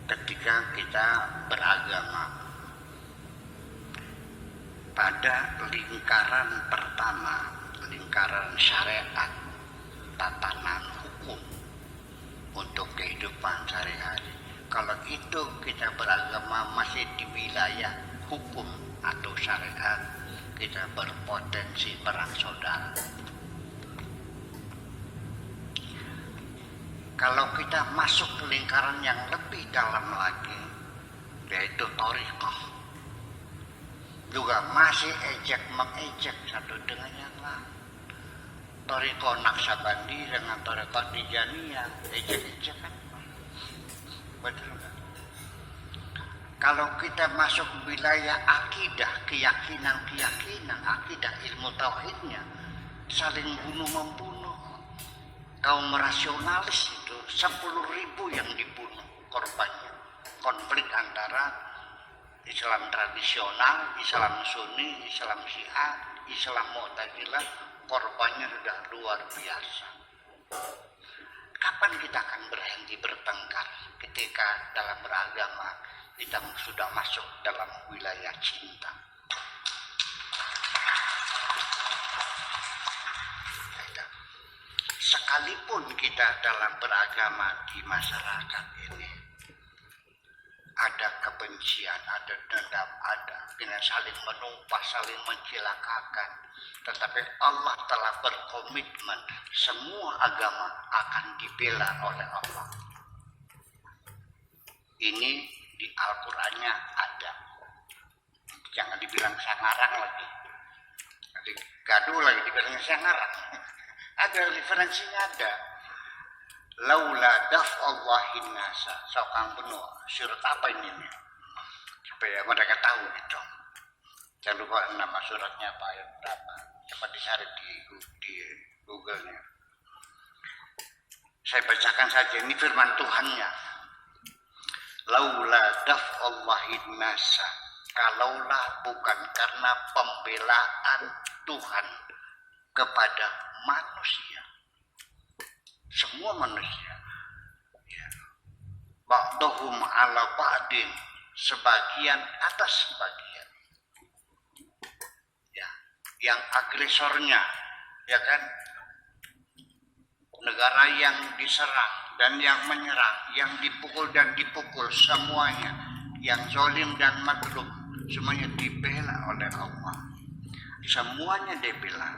ketika kita beragama pada lingkaran pertama, lingkaran syariat, tatanan hukum untuk kehidupan sehari-hari. Kalau itu kita beragama masih di wilayah hukum atau syariat, kita berpotensi perang saudara. Kalau kita masuk ke lingkaran yang lebih dalam lagi, yaitu thariqah, juga masih ejek-mengejek satu dengan yang lain. Thariqah Naqsyabandi dengan thariqah Tijaniyah, ejek-ejekan. Betul nggak? Kalau kita masuk wilayah akidah, keyakinan, akidah ilmu tauhidnya, saling bunuh-membunuh. Kaum rasionalis itu 10.000 yang dibunuh korbannya. Konflik antara Islam tradisional, Islam Sunni, Islam Syiah, Islam Mu'tazilah, korbannya sudah luar biasa. Kapan kita akan berhenti bertengkar ketika dalam beragama kita sudah masuk dalam wilayah cinta? Sekalipun kita dalam beragama di masyarakat ini ada kebencian, ada dendam, ada dengan saling menumpas, saling mencilakakan, tetapi Allah telah berkomitmen semua agama akan dibela oleh Allah. Ini di Al-Qur'annya ada. Jangan dibilang saya ngarang lagi. Nanti gaduh lagi dibilang saya ngarang. Ada referensinya ada. Laula daf'allahin nasa. Sokang penuh. Surat apa ini nih? Supaya mereka tahu gitu. Jangan lupa nama suratnya apa, ayat berapa. Coba dicari di Google-nya. Saya bacakan saja, ini firman Tuhannya. Laula daf'allahin nasa. Kalaulah bukan karena pembelaan Tuhan kepada manusia, semua manusia, ya. Ba'dhum ala ba'din, sebagian atas sebagian, ya. Yang agresornya, ya kan, negara yang diserang dan yang menyerang, yang dipukul dan dipukul, semuanya, yang zalim dan mazlum, semuanya dibela oleh Allah. Semuanya dibela.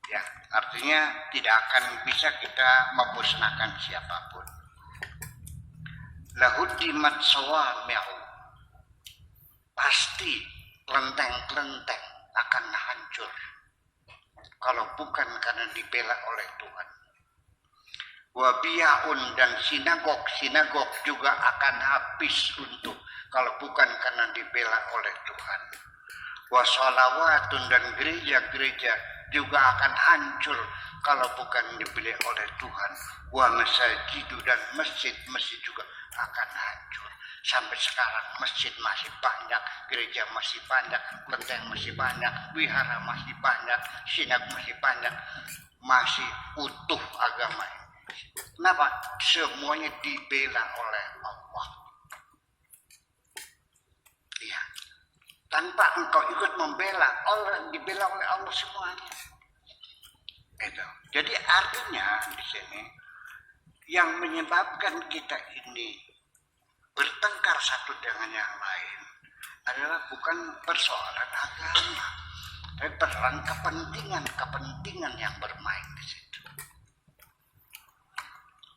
Ya, artinya tidak akan bisa kita memusnahkan siapapun. Lahuddimat sawami'u, pasti kelenteng-kelenteng akan hancur kalau bukan karena dibela oleh Tuhan. Wabiyaun dan sinagog juga akan habis runtuh kalau bukan karena dibela oleh Tuhan. Washolawatun dan gereja-gereja juga akan hancur kalau bukan dibela oleh Tuhan. Wa masajidu dan masjid juga akan hancur. Sampai sekarang masjid masih banyak, gereja masih banyak, kelenteng masih banyak, wihara masih banyak, sinag masih banyak, masih utuh agama ini. Kenapa? Semuanya dibela oleh Allah. Ya. Tanpa engkau ikut membela, Allah dibela oleh Allah semuanya. Itu. Jadi artinya di sini yang menyebabkan kita ini bertengkar satu dengan yang lain adalah bukan persoalan agama, tapi persoalan kepentingan yang bermain di situ.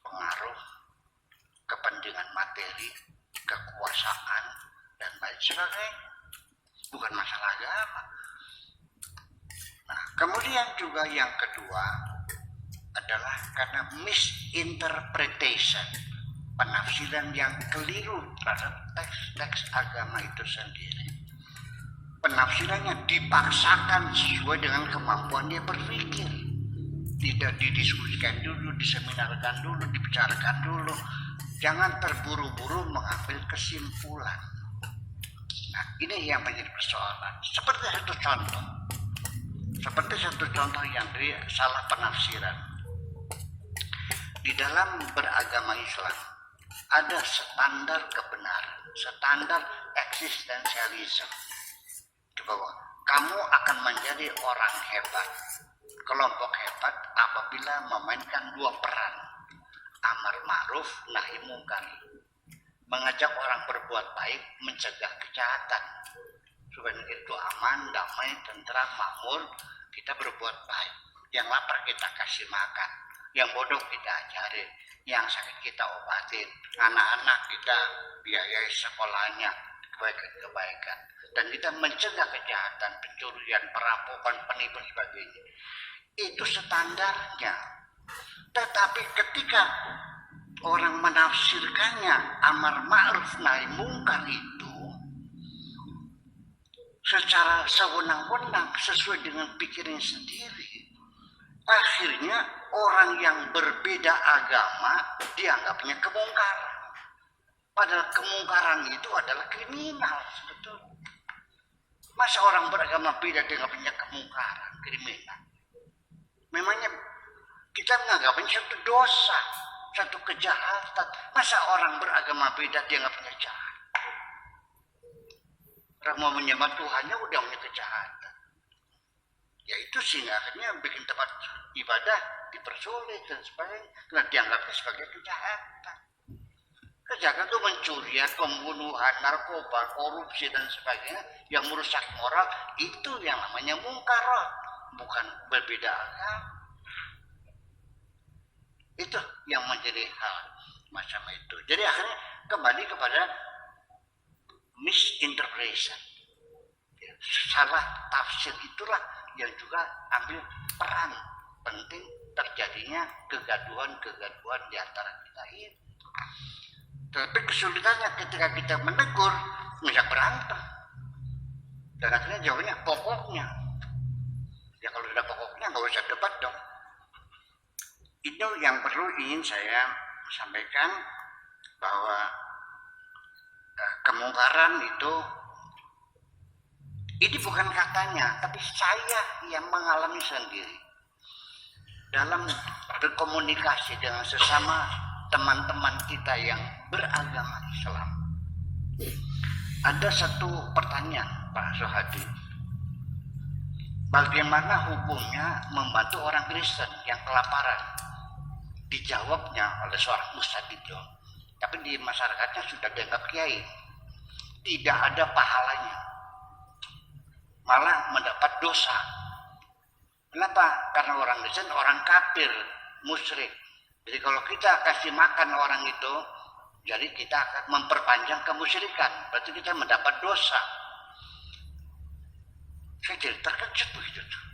Pengaruh, kepentingan materi, kekuasaan dan lain sebagainya. Bukan masalah agama. Nah, kemudian juga yang kedua adalah karena misinterpretation, penafsiran yang keliru terhadap teks-teks agama itu sendiri. Penafsirannya dipaksakan sesuai dengan kemampuan dia berpikir. Tidak didiskusikan dulu, diseminarkan dulu, dibicarakan dulu. Jangan terburu-buru mengambil kesimpulan. Nah, ini yang menjadi persoalan. Seperti satu contoh yang dari salah penafsiran. Di dalam beragama Islam, ada standar kebenaran, standar eksistensialisme. Di bawah, kamu akan menjadi orang hebat, kelompok hebat apabila memainkan dua peran, amar ma'ruf nahi mungkar, mengajak orang berbuat baik, mencegah kejahatan. Supaya negeri itu aman, damai, tentram, makmur, kita berbuat baik. Yang lapar kita kasih makan, yang bodoh kita ajarin, yang sakit kita obatin, anak-anak kita biayai sekolahnya, kebaikan. Dan kita mencegah kejahatan, pencurian, perampokan, penipuan sebagainya. Itu standarnya. Tetapi ketika orang menafsirkannya amar ma'ruf nahi mungkar itu secara sewenang-wenang sesuai dengan pikiran sendiri, akhirnya orang yang berbeda agama dianggapnya kemungkaran. Padahal kemungkaran itu adalah kriminal sebetulnya. Masa orang beragama beda dianggapnya kemungkaran, kriminal? Memangnya kita menganggapnya satu dosa, satu kejahatan. Masa orang beragama beda dianggapnya jahat? Orang mau menyembah Tuhannya udah punya kejahatan. Ya itu sehingga akhirnya bikin tempat ibadah dipersulit dan sebagainya. Karena dianggapnya sebagai kejahatan. Kejahatan itu mencurian, pembunuhan, narkoba, korupsi dan sebagainya yang merusak moral, itu yang namanya mungkarat, bukan berbeda agama. Itu yang menjadi hal macam itu. Jadi akhirnya kembali kepada misinterpretation. Salah tafsir itulah yang juga ambil peran penting terjadinya kegaduhan di antara kita ini. Tapi kesulitannya ketika kita menegur, bisa berantem. Dan akhirnya jawabnya pokoknya. Ya kalau sudah pokoknya nggak usah debat dong. Itu yang perlu ingin saya sampaikan, bahwa kemungkaran itu ini bukan katanya, tapi saya yang mengalami sendiri dalam berkomunikasi dengan sesama teman-teman kita yang beragama Islam. Ada satu pertanyaan, Pak Sohadi, bagaimana hukumnya membantu orang Kristen yang kelaparan? Dijawabnya oleh seorang ustadz itu, tapi di masyarakatnya sudah dianggap kiai, tidak ada pahalanya, malah mendapat dosa. Kenapa? Karena orang Kristen orang kafir, musyrik. Jadi kalau kita kasih makan orang itu, jadi kita akan memperpanjang kemusyrikan, berarti kita mendapat dosa. Saya jadi terkejut begitu tuh.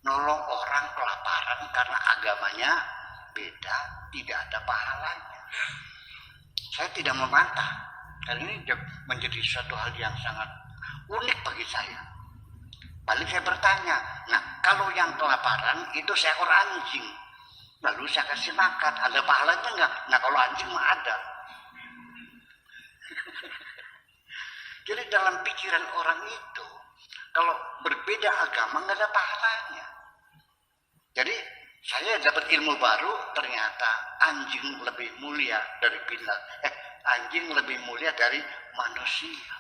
Nolong orang kelaparan karena agamanya beda, tidak ada pahalanya. Saya tidak membantah, karena ini menjadi suatu hal yang sangat unik bagi saya. Paling saya bertanya, nah kalau yang kelaparan itu seekor anjing, lalu saya kasih makan, ada pahalanya enggak? Nah kalau anjing mah ada. Jadi dalam pikiran orang itu, kalau berbeda agama nggak ada pahalanya. Jadi saya dapat ilmu baru, ternyata anjing lebih mulia dari binatang. Anjing lebih mulia dari manusia.